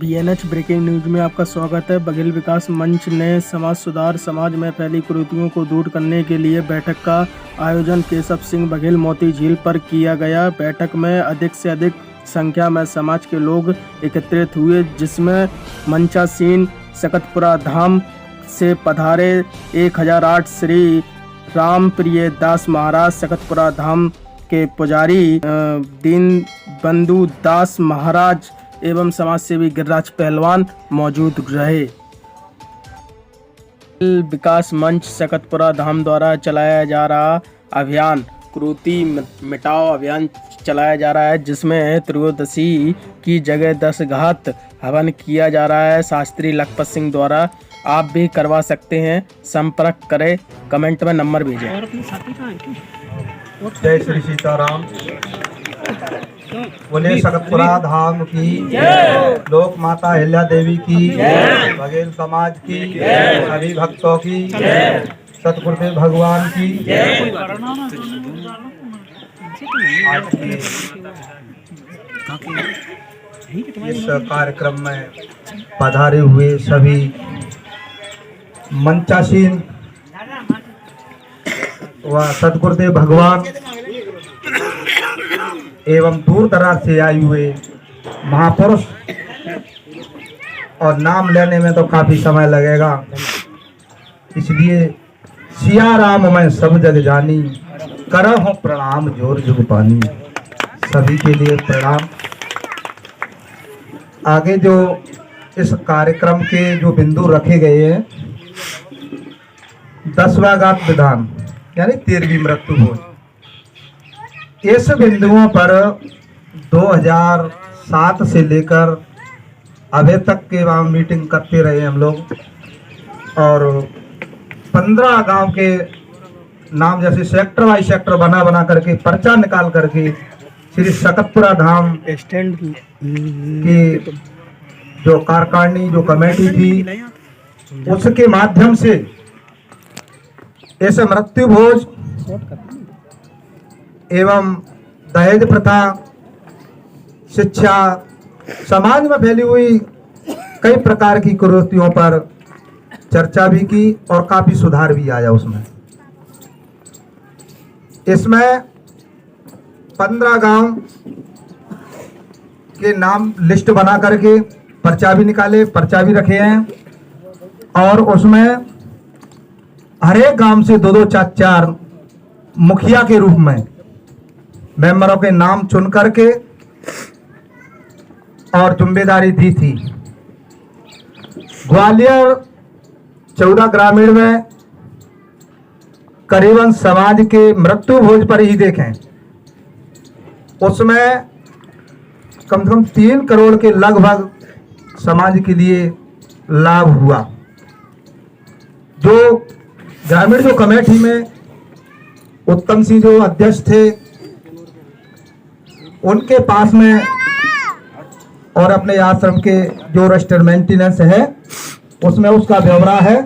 BNH breaking news में आपका स्वागत है। बघेल विकास मंच ने समाज सुधार, समाज में फैली कुरीतियों को दूर करने के लिए बैठक का आयोजन केशव सिंह बघेल मोती झील पर किया गया। बैठक में अधिक से अधिक संख्या में समाज के लोग एकत्रित हुए, जिसमें मंचासीन सकतपुरा धाम से पधारे 1008 श्री राम प्रिय दास महाराज, सकतपुरा धाम के पुजारी दीन बंधु दास महाराज एवं समाजसेवी गिरिराज पहलवान मौजूद रहे। विकास मंच सकतपुरा धाम द्वारा चलाया जा रहा अभियान कुरीति मिटाओ अभियान चलाया जा रहा है, जिसमें त्रयोदशी की जगह 10 घात हवन किया जा रहा है शास्त्री लखपत सिंह द्वारा। आप भी करवा सकते हैं, संपर्क करें, कमेंट में नंबर भेजें। जय श्री सीताराम। बोले सकतपुरा धाम की, लोक माता अहिल्या देवी की, बघेल समाज की, सभी भक्तों की, सतगुरुदेव भगवान की। इस कार्यक्रम में पधारे हुए सभी मंचासीन व सतगुरुदेव भगवान एवं दूर दराज से आए हुए महापुरुष, और नाम लेने में तो काफी समय लगेगा, इसलिए सिया राम मैं सब जग जानी, करहूं प्रणाम जोर जुग पानी। सभी के लिए प्रणाम। आगे जो इस कार्यक्रम के जो बिंदु रखे गए हैं, 10वां घात विधान यानी 13वीं मृत्यु भोज, इस बिंदुओं पर 2007 से लेकर अभी तक के वहाँ मीटिंग करते रहे हम लोग, और 15 गांव के नाम जैसे सेक्टर वाइज सेक्टर बना करके पर्चा निकाल करके श्री सकतपुरा धाम स्टैंड की जो कार्यकारिणी जो कमेटी थी, उसके माध्यम से इस मृत्यु भोज एवं दहेज प्रथा, शिक्षा, समाज में फैली हुई कई प्रकार की कुरीतियों पर चर्चा भी की और काफी सुधार भी आया उसमें। इसमें 15 गांव के नाम लिस्ट बना करके पर्चा भी निकाले, पर्चा भी रखे हैं, और उसमें हर एक गांव से 2-2, 4-4 मुखिया के रूप में मेंबरों के नाम चुन करके और जिम्मेदारी दी थी। ग्वालियर 14 ग्रामीण में करीबन समाज के मृत्यु भोज पर ही देखें, उसमें कम से कम 3 करोड़ के लगभग समाज के लिए लाभ हुआ। जो ग्रामीण जो कमेटी में उत्तम सिंह जो अध्यक्ष थे, उनके पास में और अपने आश्रम के जो रजिस्टर मेंटेनेंस है उसमें उसका ब्यौरा है।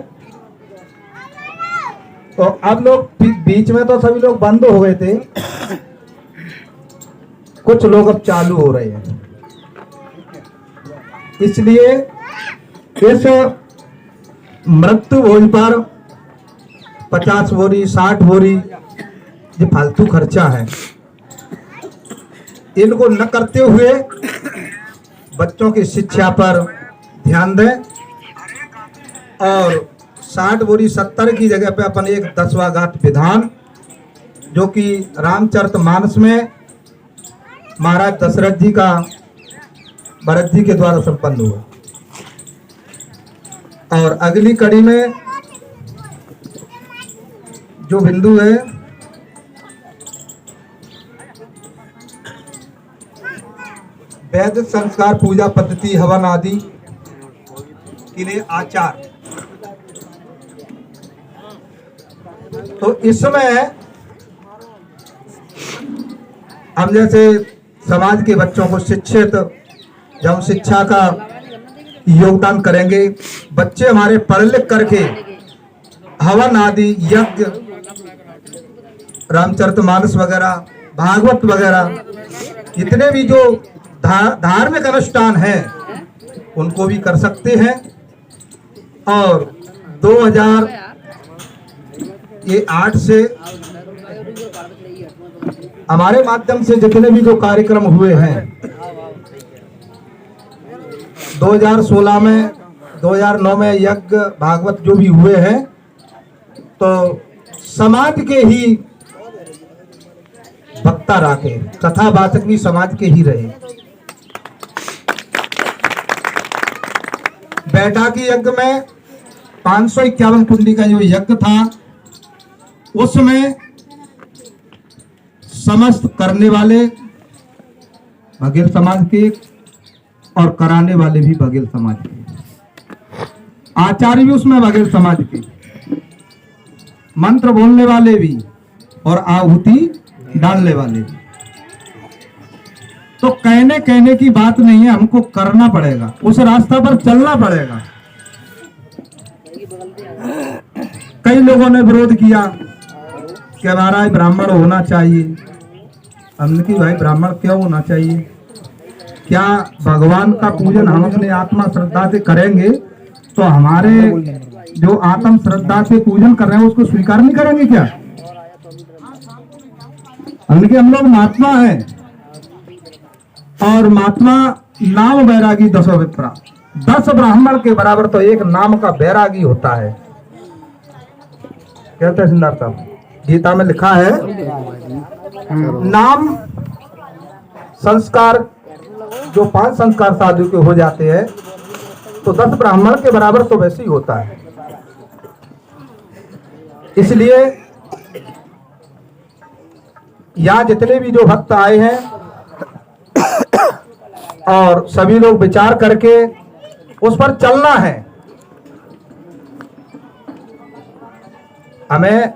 तो अब लोग बीच में तो सभी लोग बंद हो गए थे, कुछ लोग अब चालू हो रहे हैं, इसलिए इस मृत्यु भोज पर 50 बोरी 60 बोरी जो फालतू खर्चा है, इनको न करते हुए बच्चों की शिक्षा पर ध्यान दें, और 60 बोरी 70 की जगह पे अपन एक 10वां घात विधान, जो कि रामचरितमानस में महाराज दशरथ जी का भरत जी के द्वारा संपन्न हुआ। और अगली कड़ी में जो बिंदु है, वैदिक संस्कार, पूजा पद्धति, हवन आदि के लिए आचार। तो इसमें हम जैसे समाज के बच्चों को शिक्षित, जब शिक्षा का योगदान करेंगे, बच्चे हमारे पढ़ लिख करके हवन आदि, यज्ञ रामचरितमानस वगैरह, भागवत वगैरह, इतने भी जो धार्मिक अनुष्ठान हैं उनको भी कर सकते हैं। और 2008 से हमारे माध्यम से जितने भी जो कार्यक्रम हुए हैं, 2016 में, 2009 में यज्ञ भागवत जो भी हुए हैं, तो समाज के ही वक्ता रखे, कथावाचक भी समाज के ही रहे। बैठकी यज्ञ में 551 कुंडी का जो यज्ञ था, उसमें समस्त करने वाले बघेल समाज के और कराने वाले भी बघेल समाज के, आचार्य भी उसमें बघेल समाज के, मंत्र बोलने वाले भी और आहुति डालने वाले भी। तो कहने की बात नहीं है, हमको करना पड़ेगा, उस रास्ता पर चलना पड़ेगा। कई लोगों ने विरोध किया कि हमारा ब्राह्मण होना चाहिए। हमने कि भाई ब्राह्मण क्यों होना चाहिए? क्या भगवान का पूजन हम अपने आत्मा श्रद्धा से करेंगे तो हमारे जो आत्म श्रद्धा से पूजन कर रहे हैं उसको स्वीकार नहीं करेंगे क्या? हमने कि हम लोग महात्मा हैं और महात्मा नाम बैरागी 10 विप्रा, 10 ब्राह्मण के बराबर तो एक नाम का बैरागी होता है। कहते हैं सिद्धार्थ साहब, गीता में लिखा है नाम संस्कार जो 5 संस्कार साधु के हो जाते हैं तो 10 ब्राह्मण के बराबर तो वैसे ही होता है। इसलिए यहाँ जितने भी जो भक्त आए हैं और सभी लोग विचार करके उस पर चलना है। हमें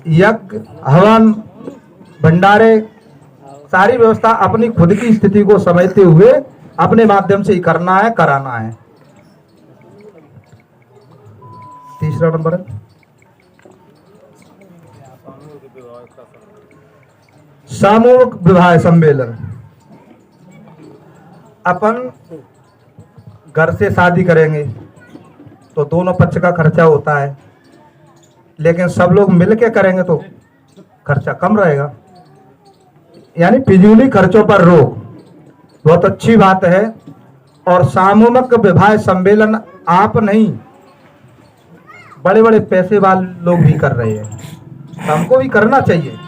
यज्ञ, हवन, भंडारे, सारी व्यवस्था अपनी खुद की स्थिति को समझते हुए अपने माध्यम से ही करना है, कराना है। तीसरा नंबर है सामूहिक विवाह सम्मेलन। अपन घर से शादी करेंगे तो दोनों पक्ष का खर्चा होता है, लेकिन सब लोग मिलके करेंगे तो खर्चा कम रहेगा। यानी फिजूली खर्चों पर रोक, बहुत अच्छी बात है। और सामूहिक विवाह सम्मेलन आप नहीं, बड़े बड़े पैसे वाले लोग भी कर रहे हैं, हमको भी करना चाहिए।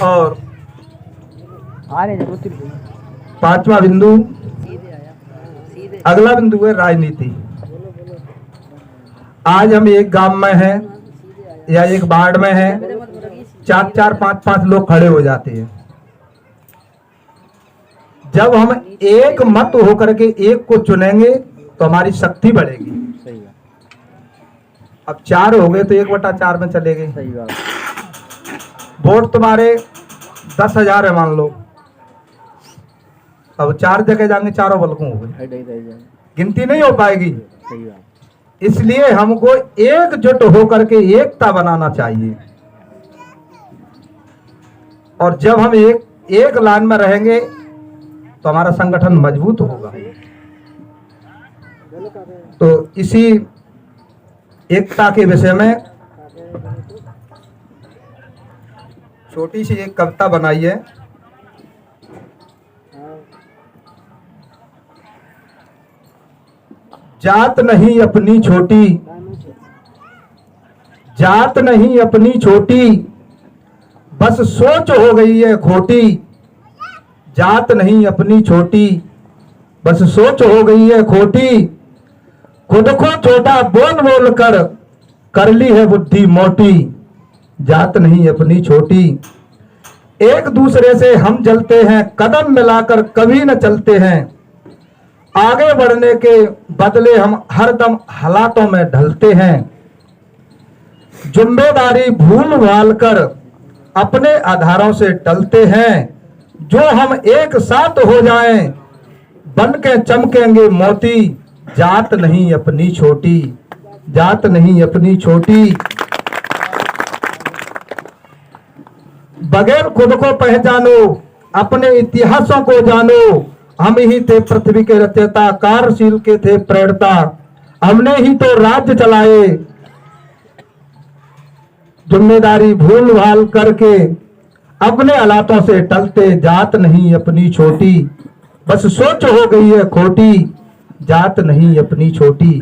और 5वां बिंदु, अगला बिंदु है राजनीति। आज हम एक गांव में हैं या एक वार्ड में हैं, 4-4, 5-5 लोग खड़े हो जाते हैं। जब हम एक मत होकर के एक को चुनेंगे तो हमारी शक्ति बढ़ेगी। अब 4 हो गए तो 1/4 में चले गए। वोट तुम्हारे 10,000 है मान लो, अब 4 जगह जाएंगे, चारों बलकों हो गए, गिनती नहीं हो पाएगी। इसलिए हमको एकजुट होकर के एकता बनाना चाहिए। और जब हम एक लाइन में रहेंगे तो हमारा संगठन मजबूत होगा। तो इसी एकता के विषय में छोटी सी एक कविता बनाई है। जात नहीं अपनी छोटी, जात नहीं अपनी छोटी, बस सोच हो गई है खोटी। जात नहीं अपनी छोटी, बस सोच हो गई है खोटी। खुद को छोटा बोल बोल कर ली है बुद्धि मोटी। जात नहीं अपनी छोटी, एक दूसरे से हम जलते हैं, कदम मिलाकर कभी न चलते हैं। आगे बढ़ने के बदले हम हरदम हालातों में ढलते हैं। जिम्मेदारी भूल भाल कर अपने आधारों से टलते हैं। जो हम एक साथ हो जाएं, बन के चमकेंगे मोती। जात नहीं अपनी छोटी, जात नहीं अपनी छोटी। बगैर खुद को पहचानो, अपने इतिहासों को जानो, हम ही थे पृथ्वी के रचयिता, कार्यशील के थे प्रेरणा, हमने ही तो राज्य चलाए, जिम्मेदारी भूल भाल करके अपने हालातों से टलते, जात नहीं अपनी छोटी, बस सोच हो गई है खोटी, जात नहीं अपनी छोटी।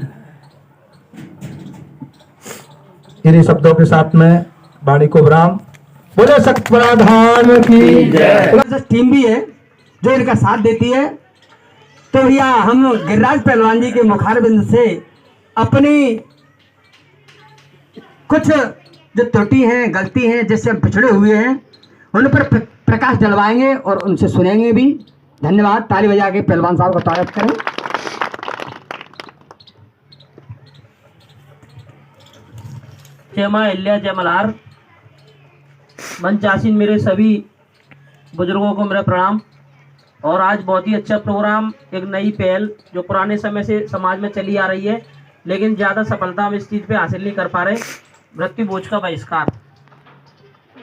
इन्हीं शब्दों के साथ में वाणी को विराम। बोले सक्त प्राधान की जय। टीम भी है जो इनका साथ देती है। तो भैया हम गिरिराज पहलवान जी के मुखारबिंद से अपनी कुछ जो त्रुटि हैं, गलती हैं, जिससे हम पिछड़े हुए हैं, उन पर प्रकाश डलवाएंगे और उनसे सुनेंगे भी। धन्यवाद। ताली बजा के पहलवान साहब का स्वागत करें। जय मां अहिल्या, जय मल्हार। मंच आसीन मेरे सभी बुजुर्गों को मेरा प्रणाम। और आज बहुत ही अच्छा प्रोग्राम, एक नई पहल जो पुराने समय से समाज में चली आ रही है, लेकिन ज़्यादा सफलता हम इस चीज़ पे हासिल नहीं कर पा रहे, मृत्यु भोज का बहिष्कार।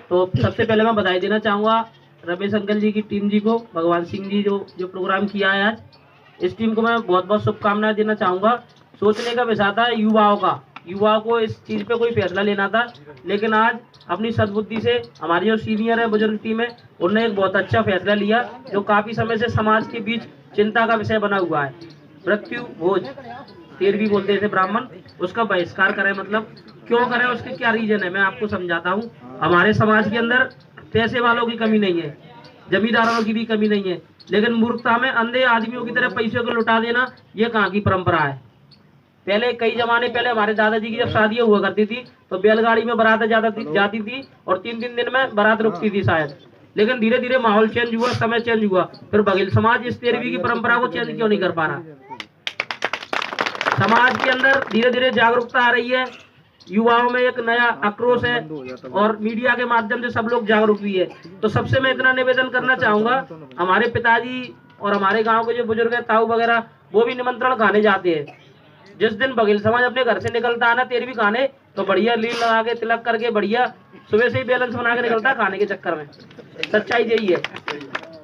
तो सबसे पहले मैं बधाई देना चाहूँगा रमेश अंकल जी की टीम जी को, भगवान सिंह जी जो प्रोग्राम किया है आज, इस टीम को मैं बहुत बहुत शुभकामनाएं देना चाहूँगा। सोचने का विषय था युवाओं को इस चीज़ पे कोई फैसला लेना था, लेकिन आज अपनी सद्बुद्धि से हमारी जो सीनियर है, बुजुर्ग टीम है, उन्होंने एक बहुत अच्छा फैसला लिया जो काफ़ी समय से समाज के बीच चिंता का विषय बना हुआ है। मृत्यु भोज 13वीं बोलते थे ब्राह्मण, उसका बहिष्कार करें। मतलब क्यों करें, उसके क्या रीजन है, मैं आपको समझाता हूँ। हमारे समाज के अंदर पैसे वालों की कमी नहीं है, जमींदारों की भी कमी नहीं है, लेकिन मूर्खता में अंधे आदमियों की तरह पैसों को लुटा देना ये कहाँ की परंपरा है। पहले कई जमाने पहले हमारे दादाजी की जब शादियां हुआ करती थी तो बैलगाड़ी में बारात जाती थी और 3 दिन में बारात रुकती थी शायद। लेकिन धीरे धीरे माहौल चेंज हुआ, समय चेंज हुआ, फिर बघेल समाज इस 13वीं की परंपरा को चेंज क्यों नहीं कर पा रहा। समाज के अंदर धीरे धीरे जागरूकता आ रही है, युवाओं में एक नया आक्रोश है और मीडिया के माध्यम से सब लोग जागरूक भी है। तो सबसे मैं इतना निवेदन करना चाहूंगा, हमारे पिताजी और हमारे गांव के जो बुजुर्ग है, ताऊ वगैरह, वो भी निमंत्रण खाने जाते हैं। जिस दिन बघेल समाज अपने घर से निकलता है ना 13वीं खाने, तो बढ़िया लील लगा के तिलक करके बढ़िया सुबह से ही बैलेंस बना के निकलता है खाने के चक्कर में। सच्चाई यही है।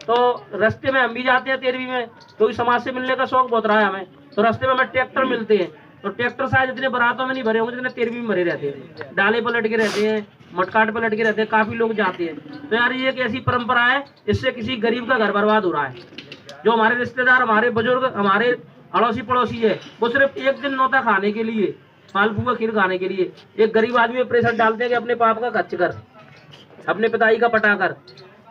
तो रास्ते में हम भी जाते हैं 13वीं में, क्योंकि समाज से मिलने का शौक बहुत रहा है हमें। तो रास्ते में हमें ट्रैक्टर मिलते हैं, तो ट्रैक्टर शायद इतने बारातों में नहीं भरे होंगे जितने 13वीं में भरे रहते हैं। डाले पर लटके रहते हैं, मटकाट पर लटके रहते हैं, काफी लोग जाते हैं। तो यार ये एक ऐसी परंपरा है, इससे किसी गरीब का घर बर्बाद हो रहा है। जो हमारे रिश्तेदार, हमारे बुजुर्ग, हमारे अड़ोसी पड़ोसी है, वो सिर्फ एक दिन नौता खाने के लिए, मालपुआ खीर खाने के लिए एक गरीब आदमी में प्रेशर डालते हैं कि अपने पाप का खर्च कर, अपने पिताई का पटा कर।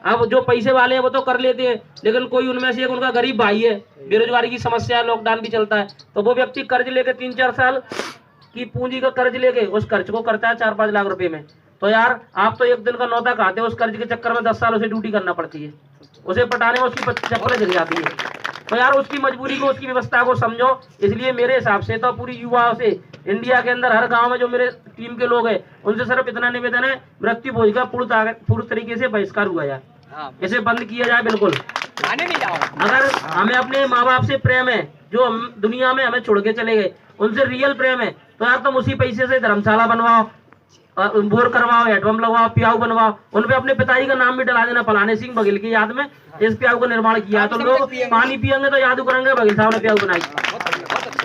अब जो पैसे वाले हैं वो तो कर लेते हैं, लेकिन कोई उनमें से एक उनका गरीब भाई है, बेरोजगारी की समस्या है, लॉकडाउन भी चलता है, तो वो व्यक्ति कर्ज लेके 3-4 साल की पूंजी का कर्ज लेके उस कर्ज को करता है 4-5 लाख रुपए में। तो यार आप तो एक दिन का नौता खाते हो, उस कर्ज के चक्कर में 10 साल उसे ड्यूटी करना पड़ती है, उसे पटाने में उसकी चप्पलें जल जाती है। तो यार उसकी मजबूरी को, उसकी व्यवस्था को समझो। इसलिए मेरे हिसाब से तो पूरी युवाओं से, इंडिया के अंदर हर गांव में जो मेरे टीम के लोग हैं, उनसे सिर्फ इतना निवेदन है, मृत्यु भोज का पूर्ण तरीके से बहिष्कार हुआ जाए, इसे बंद किया जाए बिल्कुल। अगर हमें अपने माँ बाप से प्रेम है, जो हम दुनिया में हमें छोड़ के चले गए, उनसे रियल प्रेम है, तो यार तुम उसी पैसे से धर्मशाला बनवाओ, बोर करवाओ, हेडपम्प लगवाओ, प्याऊ बनवाओ, उनपे अपने पिताजी का नाम भी डला देना, फलाने सिंह बघेल की याद में इस प्याऊ का निर्माण किया। तो लोग पानी पियेंगे तो याद करेंगे बघेल साहब ने प्याऊ बनाई।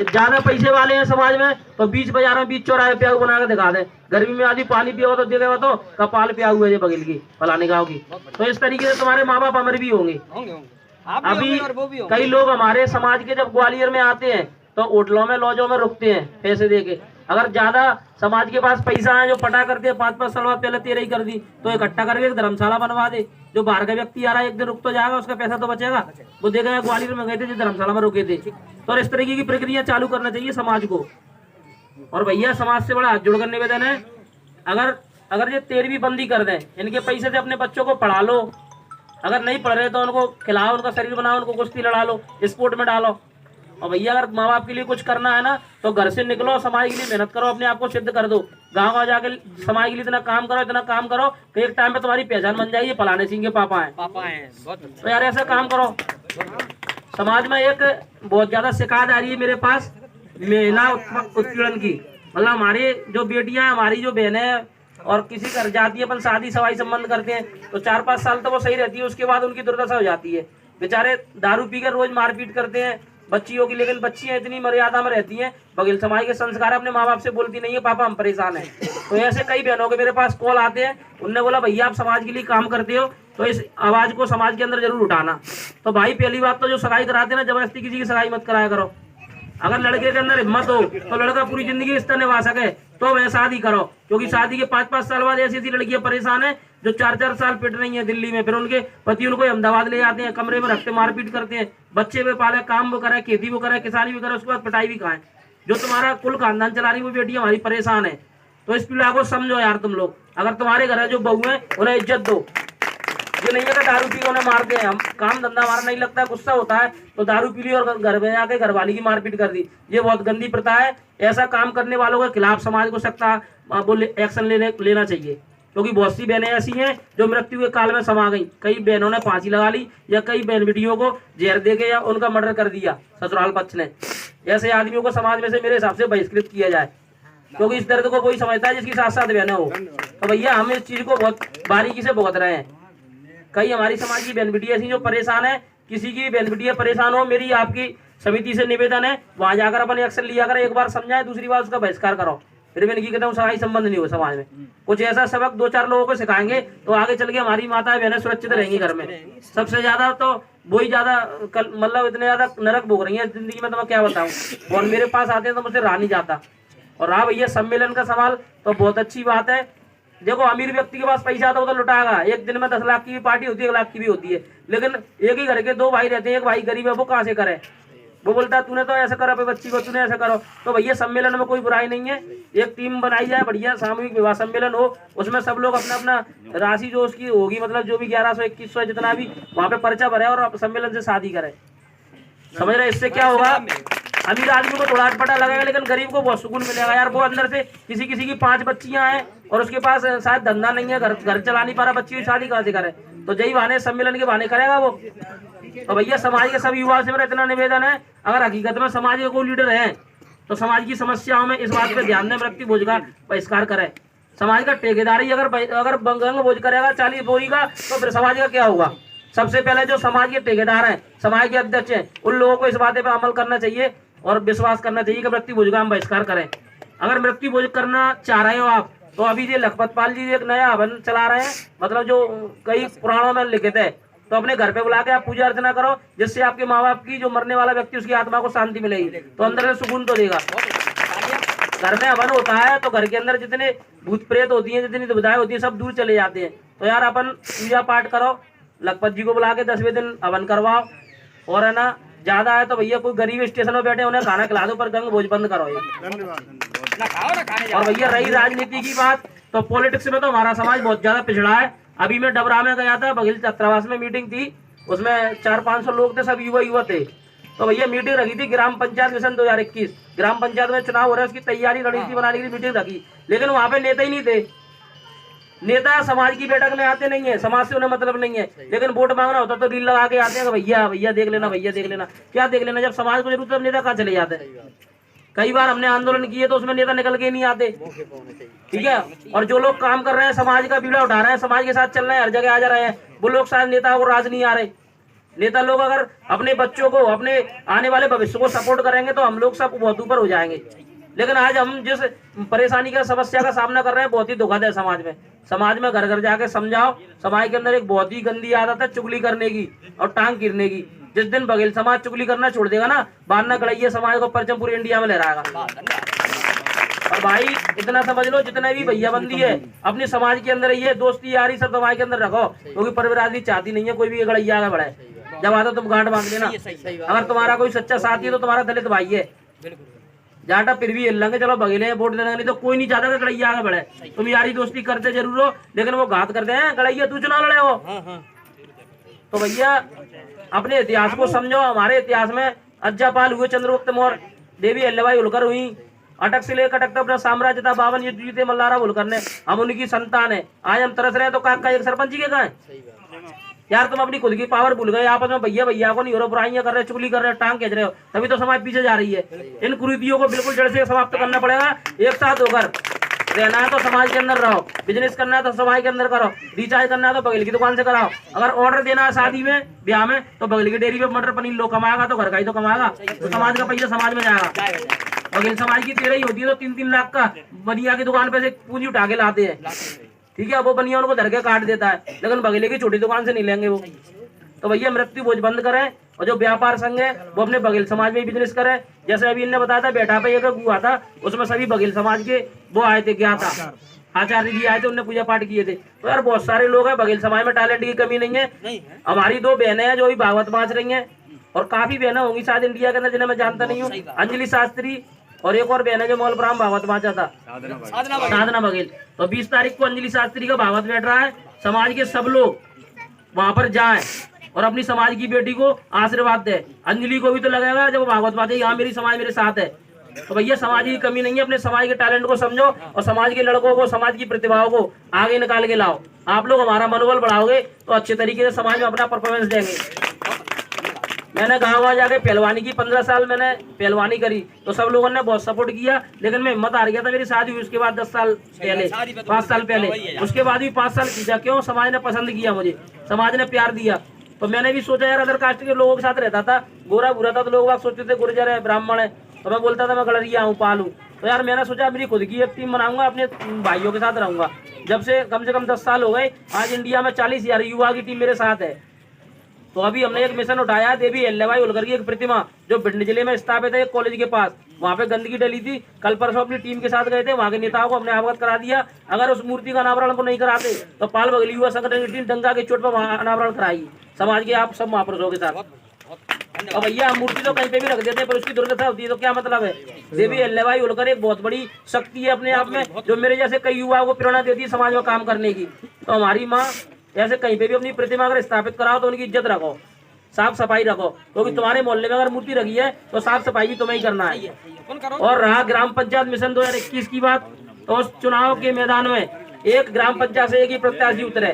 ज्यादा पैसे वाले हैं समाज में तो बीच बाजार में, बीच चौराहे प्याऊ बना के दिखा दे, गर्मी में आदमी पानी पिया तो देखेगा तो कपाल प्याऊ है बघेल की, फलाने गाँव की। तो इस तरीके से तुम्हारे माँ बाप अमर भी होंगे। अभी कई लोग हमारे समाज के जब ग्वालियर में आते हैं तो होटलों में, लॉजों में रुकते हैं पैसे देके। अगर ज्यादा समाज के पास पैसा है, जो पटा करते हैं 5-5 साल बाद पहले 13 ही कर दी, तो इकट्ठा करके एक धर्मशाला बनवा दे। जो बाहर का व्यक्ति आ रहा है एक दिन रुक तो जाएगा, उसका पैसा तो बचेगा। वो देखेगा ग्वालियर में गए थे, जो धर्मशाला में रुके थे। तो इस तरीके की प्रक्रिया चालू करना चाहिए समाज को। और भैया समाज से बड़ा हाथ जोड़कर निवेदन है, अगर ये 13वीं बंदी कर दें, इनके पैसे से अपने बच्चों को पढ़ा लो, अगर नहीं पढ़ रहे तो उनको खिलाओ, उनका शरीर बनाओ, उनको कुश्ती लड़ा लो, स्पोर्ट में डालो। और भैया अगर माँ बाप के लिए कुछ करना है ना, तो घर से निकलो, समाज के लिए मेहनत करो, अपने आप को सिद्ध कर दो। गाँव जाके समाज के लिए इतना काम करो कि एक टाइम पे तुम्हारी पहचान बन जाएगी, फलाने सिंह के पापा हैं। तो यार ऐसा काम करो। समाज में एक बहुत ज्यादा शिकायत आ रही है मेरे पास महिला उत्पीड़न की। मतलब हमारे जो बेटियां हैं, हमारी जो बहनें हैं और किसी घर जाती है अपन शादी सवाई संबंध करते हैं तो 4-5 साल तो वो सही रहती है, उसके बाद उनकी दुर्दशा हो जाती है। बेचारे दारू पीकर रोज मारपीट करते हैं बच्चियों की, लेकिन बच्चियां इतनी मर्यादा में रहती हैं, बघेल समाज के संस्कार अपने माँ बाप से बोलती नहीं है पापा हम परेशान हैं। तो ऐसे कई बहनों के मेरे पास कॉल आते हैं, उनने बोला भैया आप समाज के लिए काम करते हो तो इस आवाज को समाज के अंदर जरूर उठाना। तो भाई पहली बात तो जो सगाई कराते हैं ना, जबरदस्ती किसी की सगाई मत कराया करो। अगर लड़के के अंदर हिम्मत हो तो लड़का पूरी जिंदगी रिश्ता निभा सके तो वह शादी करो, क्योंकि शादी के 5-5 साल बाद ऐसी ऐसी लड़कियां परेशान है जो 4-4 साल पिट रही हैं दिल्ली में, फिर उनके पति उनको अहमदाबाद ले जाते हैं, कमरे में रखते मारपीट करते हैं, बच्चे भी पाले, काम भी करे, खेती भी करे, किसानी भी करे, उसके बाद पिटाई भी खाएं। जो तुम्हारा कुल खानदान चला रही वो बेटी हमारी परेशान है। तो इस पीड़ा को समझो यार तुम लोग। अगर तुम्हारे घर है जो बहू है उन्हें इज्जत दो, जो नहीं है तो दारू पी उन्हें मारते हैं। हम काम धंधा हमारा नहीं लगता है, गुस्सा होता है तो दारू पी ली और घर में आके घरवाली की मारपीट कर दी। ये बहुत गंदी प्रथा है। ऐसा काम करने वालों के खिलाफ समाज को सख्त एक्शन लेना चाहिए, क्योंकि बहुत सी बहनें ऐसी हैं जो मृत्यु के काल में समा गई। कई बहनों ने फांसी लगा ली या कई बहन बेटियों को जहर दे के या उनका मर्डर कर दिया ससुराल पक्ष ने। ऐसे आदमियों को समाज में से मेरे हिसाब से बहिष्कृत किया जाए, क्योंकि इस दर्द को कोई समझता है जिसकी साथ साथ बहनें हो। तो भैया हम इस चीज को बहुत बारीकी से भुगत रहे हैं। कई हमारी समाज की बहन बेटियां ऐसी जो परेशान है, किसी की बहन बेटियां परेशान हो, मेरी आपकी समिति से निवेदन है वहां जाकर अपन एक्शन लिया करें। एक बार समझाएं, दूसरी बार उसका बहिष्कार करो। फिर मैं नहीं कहता हूँ सगाई संबंध नहीं हो समाज में। कुछ ऐसा सबक 2-4 लोगों को सिखाएंगे तो आगे चल के हमारी माताएं बहनें सुरक्षित रहेंगी घर में। सबसे ज्यादा तो वही ज्यादा मतलब इतने ज्यादा नरक भोग रही है जिंदगी में, तो मैं क्या बताऊँ। और मेरे पास आते हैं तो मुझसे रहा नहीं जाता। और रहा भैया सम्मेलन का सवाल, तो बहुत अच्छी बात है। देखो अमीर व्यक्ति के पास पैसा आता है वो तो लुटाएगा, एक दिन में 10 लाख की भी पार्टी होती है, 1 लाख की भी होती है, लेकिन एक ही घर के 2 भाई रहते हैं, एक भाई गरीब है, वो कहाँ से करे। वो बोलता है तूने तो ऐसा करो अपनी बच्ची को, तूने ऐसा करो। तो भैया सम्मेलन में कोई बुराई नहीं है, एक टीम बनाई जाए, बढ़िया सामूहिक विवाह सम्मेलन हो, उसमें सब लोग अपना अपना राशि जो उसकी होगी, मतलब जो भी 1100-2100 जितना भी वहाँ पे पर्चा भरे और सम्मेलन से शादी करे। समझ रहे, इससे क्या होगा, अमीर आदमी को थोड़ा अटपटा लगेगा लेकिन गरीब को बहुत सुकून मिलेगा यार। वो अंदर से किसी की 5 बच्चियां हैं और उसके पास शायद धंधा नहीं है, घर चला नहीं पा रहा, बच्ची की शादी कहाँ से करे, तो यही बहाने सम्मेलन के बहाने करेगा वो। तो भैया समाज के सभी युवाओं से मेरा इतना निवेदन है, अगर हकीकत में समाज के कोई लीडर है तो समाज की समस्याओं में इस बात पे ध्यान दें, मृत्यु भोज का बहिष्कार करें। समाज का ठेकेदारी अगर गंग भोज करेगा 40 बोरी का, तो फिर समाज का क्या होगा। सबसे पहले जो समाज के ठेकेदार हैं, समाज के अध्यक्ष हैं, उन लोगों को इस बात पे अमल करना चाहिए और विश्वास करना चाहिए कि मृत्यु भोज का हम बहिष्कार करें। अगर मृत्यु भोज करना चाह रहे हो आप, तो अभी ये लखपत पाल जी एक नया हवन चला रहे हैं, मतलब जो कई पुराणों में लिखित है, तो अपने घर पे बुला के आप पूजा अर्चना करो, जिससे आपके माँ बाप की जो मरने वाला व्यक्ति उसकी आत्मा को शांति मिलेगी, तो अंदर से सुकून तो देगा। घर में हवन होता है तो घर के अंदर जितने भूत प्रेत होती हैं, जितनी दुविधाएं होती हैं, सब दूर चले जाते हैं। तो यार अपन पूजा पाठ करो, लखपत जी को बुला के 10वें दिन हवन करवाओ, और है ना ज्यादा है तो भैया कोई गरीब स्टेशन में बैठे उन्हें खाना खिला दो, पर गंग भोज बंद करो। और भैया रही राजनीति की बात, तो पॉलिटिक्स में तो हमारा समाज बहुत ज्यादा पिछड़ा है। अभी मैं डबरा में गया था, बघेल छात्रावास में मीटिंग थी, उसमें 400-500 लोग थे, सब युवा थे। तो भैया मीटिंग रखी थी ग्राम पंचायत मिशन 2021, ग्राम पंचायत में चुनाव हो रहा है, उसकी तैयारी रणनीति बनाने की मीटिंग रखी, लेकिन वहां पे नेता ही नहीं थे। नेता समाज की बैठक में आते नहीं है, समाज से उन्हें मतलब नहीं है, लेकिन वोट मांगना होता तो रील लगा के आते हैं, भैया देख लेना, भैया देख लेना। क्या देख लेना, जब समाज को जरूरत है नेता कहाँ चले जाते हैं। कई बार हमने आंदोलन किए तो उसमें नेता निकल के नहीं आते, ठीक है। और जो लोग काम कर रहे हैं, समाज का बीड़ा उठा रहे हैं, समाज के साथ चल रहे हैं, हर जगह आ जा रहे हैं, वो लोग शायद नेताओं को राज नहीं आ रहे। नेता लोग अगर अपने बच्चों को, अपने आने वाले भविष्य को सपोर्ट करेंगे तो हम लोग सब बहुत ऊपर हो जाएंगे। लेकिन आज हम जिस परेशानी का, समस्या का सामना कर रहे हैं, बहुत ही दुखद है समाज में। समाज में घर घर जाके समझाओ, समाज के अंदर एक बहुत ही गंदी आदत है चुगली करने की और टांग गिरने की। जिस दिन बघेल समाज चुगली करना छोड़ देगा ना, बांधना कड़ाइया समाज को परचम पूरी इंडिया में लहराएगा। और भाई इतना समझ लो, जितने भी भैया बंदी है अपने समाज के अंदर, ये दोस्ती यारी सब समाज के अंदर रखो, क्योंकि परिवार चाहती नहीं है कोई भी गड़ैया आगे बढ़े। जब आता तुम गांठ बांध लेना, अगर तुम्हारा कोई सच्चा साथी है तो तुम्हारा दलित भाई है, जाटा फिर भी हिल लेंगे, चलो बघेले वोट देना, नहीं तो कोई नहीं चाहता कि गड़ैया आगे बढ़े। तुम यारी दोस्ती करते जरूर हो, लेकिन वो घात करते हैं, गड़ैया तू चुनाव लड़े हो। तो भैया अपने इतिहास को समझो। हमारे इतिहास में अज्जापाल हुए, चंद्रगुप्त मौर्य, देवी अहिल्याबाई होलकर हुई, अटक से लेकर अटक तक अपना साम्राज्य था, 52 युद्ध जीते मल्हारा होलकर ने, हम उनकी संतान है। आज हम तरस रहे हैं तो काका एक सरपंच जी के कहा है। यार तुम अपनी खुद की पावर भूल गए, आपस में भैया भैया को नहीं हो रहा, बुराइयां कर रहे, चुगली कर रहे, टांग खींच रहे हो, तभी तो समाज पीछे जा रही है। इन कुरीतियों को बिल्कुल जड़ से समाप्त करना पड़ेगा। एक साथ होकर रहना है तो समाज के अंदर रहो, बिजनेस करना है तो समाज के अंदर करो, रिचार्ज करना है तो बगल की दुकान से कराओ, अगर ऑर्डर देना है शादी में ब्याह में तो बगल की डेयरी पे मटर पनीर लो कमाएगा तो घर का ही तो कमाएगा, तो समाज का पैसा समाज में जाएगा। बगल समाज की तेरह ही होती है तो 3-3 लाख का बनिया की दुकान पे से पूंजी उठा के लाते हैं, ठीक है, वो बनिया उनको धर के काट देता है, लेकिन बगले की छोटी दुकान से नहीं लेंगे वो। तो भैया मृत्यु भोज बंद करें और जो व्यापार संघ है वो अपने बगल समाज में बिजनेस करे। जैसे अभी इन्होंने बताया था बैठा पे एक हुआ था, उसमें सभी बगल समाज के वो आए थे, क्या था, आचार्य जी आए थे, उन्होंने पूजा पाठ किए थे। तो यार बहुत सारे लोग हैं बगल समाज में, टैलेंट की कमी नहीं है। हमारी 2 बहनें हैं जो अभी भागवत बांच रही हैं, और काफी बहनें होंगी शायद इंडिया के अंदर जिन्हें मैं जानता नहीं हूँ, अंजलि शास्त्री और एक और बहन है जो मौलपुराम भागवत बांचा था, साधना बघेल। तो 20 तारीख को अंजलि शास्त्री का भागवत बैठ रहा है, समाज के सब लोग वहां पर जाएं और अपनी समाज की बेटी को आशीर्वाद दे। अंजलि को भी तो लगेगा जब वो भागवत बांचे, यहाँ मेरी समाज मेरे साथ है। तो भैया समाज की कमी नहीं है, अपने समाज के टैलेंट को समझो और समाज के लड़कों को, समाज की प्रतिभाओं को आगे निकाल के लाओ। आप लोग हमारा मनोबल बढ़ाओगे तो अच्छे तरीके से समाज में अपना परफॉर्मेंस देंगे। मैंने गाँव जाके पहलवानी की, 15 साल मैंने पहलवानी करी, तो सब लोगों ने बहुत सपोर्ट किया, लेकिन मैं हिम्मत हार गया था। मेरी शादी हुई उसके बाद 10 साल पहले, 5 साल पहले, उसके बाद भी 5 साल खींचा। क्यों? समाज ने पसंद किया मुझे, समाज ने प्यार दिया। तो मैंने भी सोचा यार अदर कास्ट के लोगों के साथ रहता था, गोरा बुरा था, तो लोग बात सोचते थे गुर्जर है, ब्राह्मण है, तो मैं बोलता था मैं गलरिया हूँ, पाल हूँ। तो यार मैंने सोचा मेरी खुद की एक टीम बनाऊंगा, अपने भाइयों के साथ रहूंगा। जब से कम 10 साल हो गए, आज इंडिया में 40,000 युवा की टीम मेरे साथ है। तो अभी हमने एक मिशन उठाया, देवी अहिल्याबाई होलकर की एक प्रतिमा जो भिंड जिले में स्थापित है, एक कॉलेज के पास, वहाँ पे गंदगी डली थी। कल परसों अपनी टीम के साथ गए थे, वहाँ के नेताओं को हमने अवगत करा दिया। अगर उस मूर्ति का अनावरण को नहीं कराते तो पाल बगली युवा संगठन की टीम डंगा के चोट पर वहाँ अनावरण कराएगी, समाज के आप सब महापुरुषों के साथ। अब भैया मूर्ति तो कहीं पे भी रख देते हैं, पर उसकी दुर्दशा होती है तो क्या मतलब है। देवी अहिल्याबाई होलकर एक बहुत बड़ी शक्ति है अपने आप में, जो मेरे जैसे कई युवाओं को प्रेरणा देती है समाज में काम करने की। तो हमारी माँ ऐसे कहीं पे भी अपनी प्रतिमा अगर स्थापित कराओ तो उनकी इज्जत रखो, साफ सफाई रखो, क्योंकि तुम्हारे मोहल्ले में अगर मूर्ति रखी है तो साफ सफाई भी तुम्हें ही करना है। और रहा ग्राम पंचायत मिशन 2021 की बात, तो उस चुनाव के मैदान में एक ग्राम पंचायत से एक ही प्रत्याशी उतरे।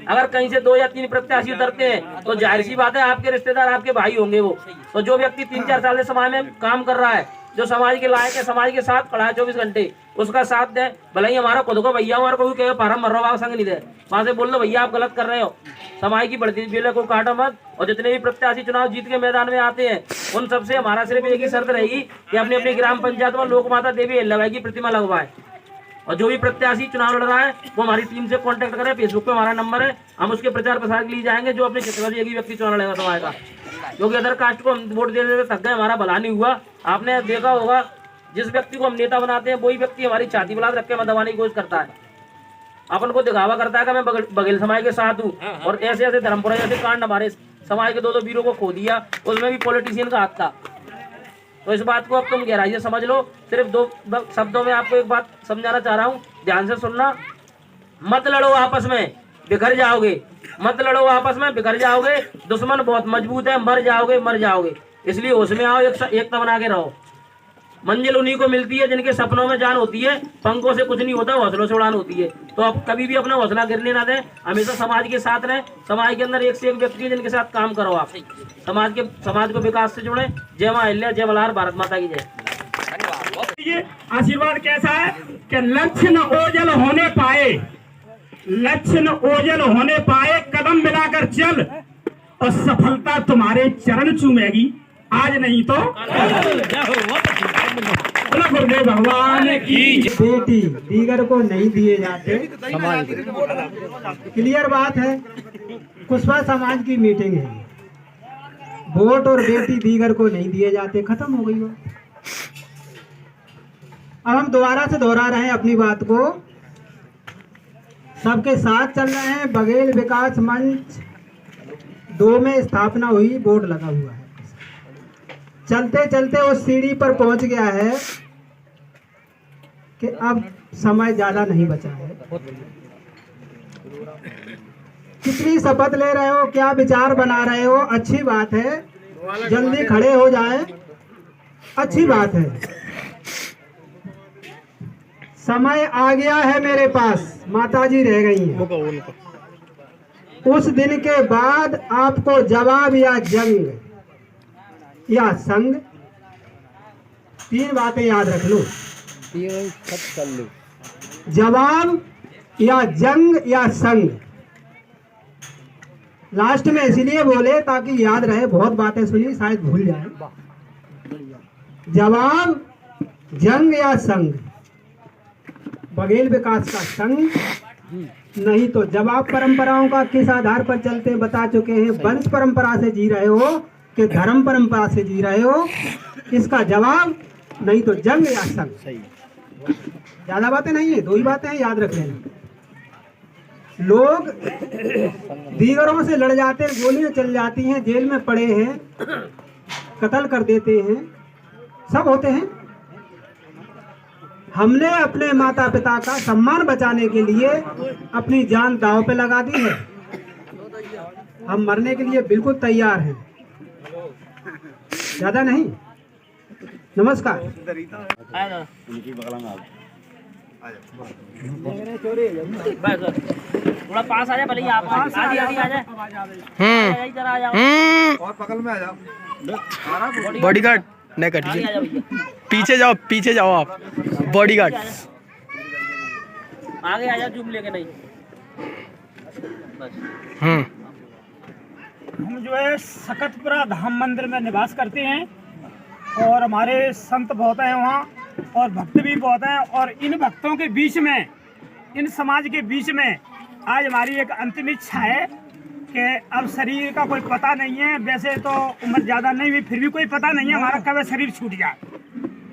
अगर कहीं से 2 या 3 प्रत्याशी उतरते हैं तो जाहिर सी बात है आपके रिश्तेदार, आपके भाई होंगे वो। तो जो व्यक्ति 3-4 साल से समाज में काम कर रहा है, जो समाज के लायक है, समाज के साथ खड़ा है 24 घंटे, उसका साथ दे। भले ही हमारा खुद को भैया और कोई कहे फार्म भर रहा हो, संग नहीं दे, वहां से बोल लो भैया आप गलत कर रहे हो, समाज की बढ़ती बेले को काटो मत। और जितने भी प्रत्याशी चुनाव जीत के मैदान में आते हैं उन सबसे हमारा सिर्फ एक ही शर्त रहेगी कि अपनी अपनी ग्राम पंचायत में लोक माता देवी अहिल्याबाई की प्रतिमा लगवाए। और जो भी प्रत्याशी चुनाव लड़ रहा है वो हमारी टीम से कांटेक्ट करें, फेसबुक पे हमारा नंबर है, हम उसके प्रचार प्रसार के लिए जाएंगे। जो अपने क्षेत्र में एक ही व्यक्ति चुनाव लड़ेगा समाज का, क्योंकि अदर कास्ट को हम वोट देने से थक गए, हमारा भला नहीं हुआ। आपने देखा होगा जिस व्यक्ति को हम नेता बनाते हैं वही व्यक्ति हमारी छाती बुलाद रख के हमें दबाने की कोशिश करता है, अपन को दिखावा करता है कि मैं बघेल समाज के साथ हूँ। और ऐसे ऐसे धर्मपुरा जैसे कांड हमारे समाज के 2-2 वीरों को खो दिया, उसमें भी पॉलिटिशियन का हाथ था। तो इस बात को अब तुम गहराई से समझ लो। सिर्फ 2 शब्दों में आपको एक बात समझाना चाह रहा हूँ, ध्यान से सुनना। मत लड़ो आपस में, बिखर जाओगे। मत लड़ो आपस में, बिखर जाओगे। दुश्मन बहुत मजबूत है, मर जाओगे, मर जाओगे। इसलिए उसमें आओ, एकता बना के रहो। मंजिल उन्हीं को मिलती है जिनके सपनों में जान होती है, पंखों से कुछ नहीं होता, हौसलों से उड़ान होती है। तो अब कभी भी अपना हौसला गिरने ना दें, हमेशा समाज के साथ रहें। समाज के अंदर एक से एक व्यक्ति है जिनके साथ काम करो आप, समाज को विकास से जुड़े। जय मां अहिल्या, जय मल्हार, भारत माता की जय। आशीर्वाद कैसा है कि लक्ष्य न ओझल होने पाए, लक्ष्य न ओझल होने पाए, कदम मिलाकर चल और सफलता तुम्हारे चरण चूमेगी, आज नहीं तो गुरुदेव भगवान की। बेटी दीगर को नहीं दिए जाते, क्लियर बात है। कुशवा समाज की मीटिंग है, वोट और बेटी दीगर को नहीं दिए जाते, खत्म हो गई बात। अब हम दोबारा से दोहरा रहे हैं अपनी बात को, सबके साथ चल रहे हैं। बघेल विकास मंच 2 में स्थापना हुई, बोर्ड लगा हुआ है। चलते चलते उस सीढ़ी पर पहुंच गया है कि अब समय ज्यादा नहीं बचा है। कितनी शपथ ले रहे हो, क्या विचार बना रहे हो, अच्छी बात है, जल्दी खड़े हो जाए, अच्छी बात है। समय आ गया है मेरे पास, माताजी रह गई हैं। उस दिन के बाद आपको जवाब या जंग या संग, 3 बातें याद रख लो। जवाब या जंग या संग। लास्ट में इसलिए बोले ताकि याद रहे, बहुत बातें सुनी शायद भूल जाए। जवाब, जंग या संग। बघेल विकास का संग, नहीं तो जवाब परंपराओं का किस आधार पर चलते हैं बता चुके हैं। वंश परंपरा से जी रहे हो कि धर्म परंपरा से जी रहे हो, इसका जवाब नहीं तो जंग या संग। ज्यादा बातें नहीं है, 2 ही बातें हैं, याद रख लेना। लोग दीगरों से लड़ जाते हैं, गोलियां चल जाती हैं, जेल में पड़े हैं, कत्ल कर देते हैं, सब होते हैं। हमने अपने माता पिता का सम्मान बचाने के लिए अपनी जान दांव पे लगा दी है। हम मरने के लिए बिल्कुल तैयार हैं, ज्यादा नहीं। नमस्कार। थोड़ा पास आ जाए, भले ही आप आगे आ जाए। इधर आ जाओ और बगल में आ जाओ। बॉडीगार्ड नहीं कट आगे आ जाओ भैया, पीछे जाओ आप। बॉडीगार्ड आगे आ जाओ, जूम लेके नहीं बस। हम जो है सकतपुरा धाम मंदिर में निवास करते हैं और हमारे संत बहुत हैं वहाँ और भक्त भी बहुत हैं। और इन भक्तों के बीच में, इन समाज के बीच में आज हमारी एक अंतिम इच्छा है कि अब शरीर का कोई पता नहीं है। वैसे तो उम्र ज़्यादा नहीं हुई, फिर भी कोई पता नहीं है हमारा कब शरीर छूट जाए।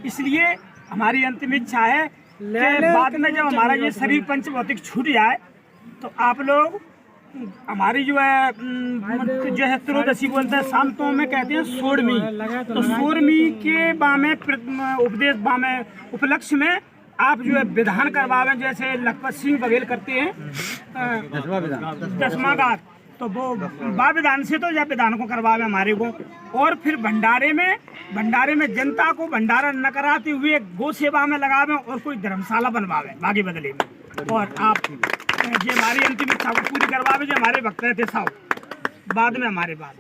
इसलिए हमारी अंतिम इच्छा है कि बाद में जब हमारा ये शरीर पंचभौतिक छूट जाए तो आप लोग हमारी जो है त्रयोदशी बोलते हैं, शाम तो में कहते हैं सोड़मी, तो सोड़मी के बामे उपदेश बामे उपलक्ष्य में आप जो है विधान करवावें, जैसे लखपत सिंह बघेल करते हैं 10वां गात, तो वो बा विधान से तो या विधान को करवावे हमारे को। और फिर भंडारे में जनता को भंडारा न कराते हुए गो सेवा में लगावे और कोई धर्मशाला बनवावे बागी बदले में। और आप ये हमारी अंतिम इच्छा को पूरी करवावे, जो हमारे भक्त रहते साहब बाद में हमारे बाद।